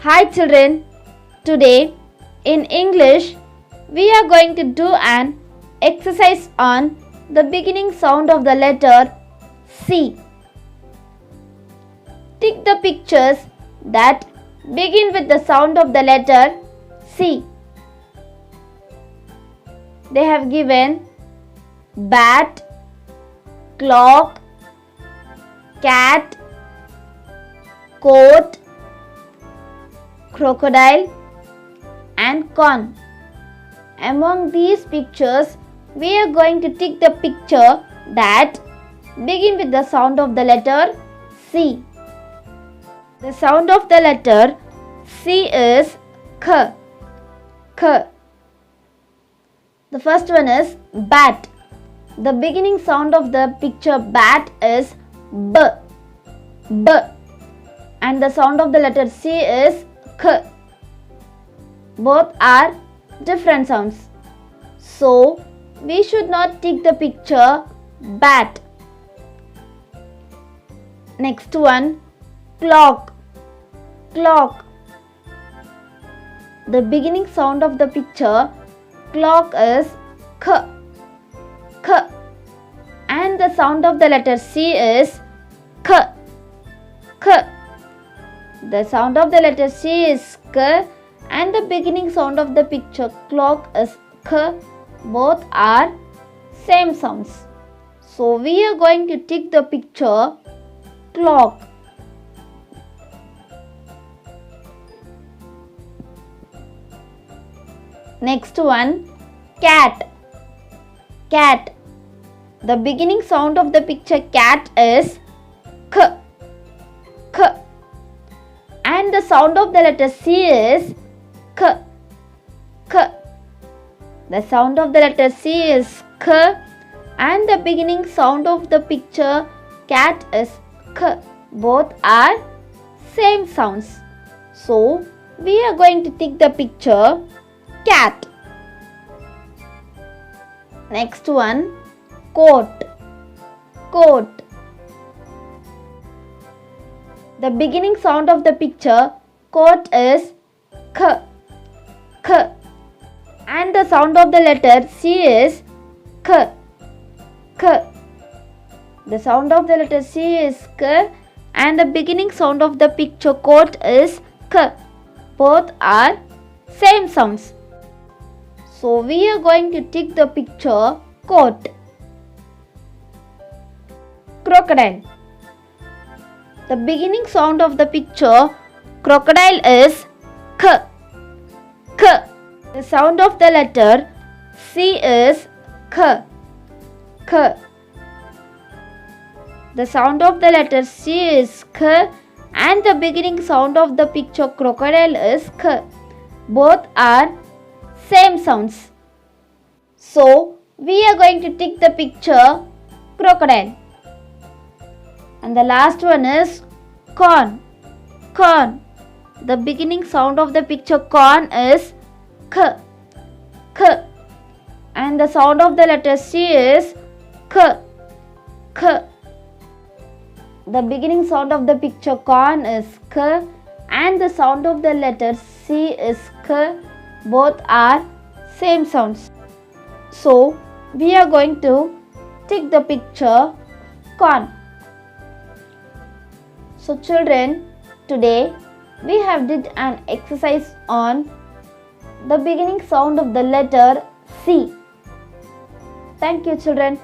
Hi children, today in English we are going to do an exercise on the beginning sound of the letter C. Tick the pictures that begin with the sound of the letter C. They have given bat, clock, cat, coat, crocodile and corn. Among these pictures, we are going to tick the picture that begin with the sound of the letter C. The sound of the letter C is K. K. The first one is bat. The beginning sound of the picture bat is B. B. And the sound of the letter C is K. Both are different sounds. So, we should not tick the picture bat. Next one, clock. Clock. The beginning sound of the picture clock is K. K. And the sound of the letter C is K. K. The sound of the letter C is K and the beginning sound of the picture clock is K. Both are same sounds. So we are going to tick the picture clock. Next one, cat. Cat. The beginning sound of the picture cat is K. K. And the sound of the letter C is K. K. The sound of the letter C is K and the beginning sound of the picture cat is K. Both are same sounds. So, we are going to tick the picture cat. Next one, coat. Coat. The beginning sound of the picture coat is K. K. And the sound of the letter C is K. K. The sound of the letter C is K and the beginning sound of the picture coat is K. Both are same sounds. So we are going to tick the picture coat. Crocodile. The beginning sound of the picture crocodile is K. K. The sound of the letter C is K. K. The sound of the letter C is K and the beginning sound of the picture crocodile is K. Both are same sounds. So, we are going to tick the picture crocodile. And the last one is corn. Corn. The beginning sound of the picture corn is K. K. And the sound of the letter C is K. K. The beginning sound of the picture corn is K and the sound of the letter C is K. Both are same sounds. So, we are going to tick the picture corn. So children, today we have did an exercise on the beginning sound of the letter C. Thank you children.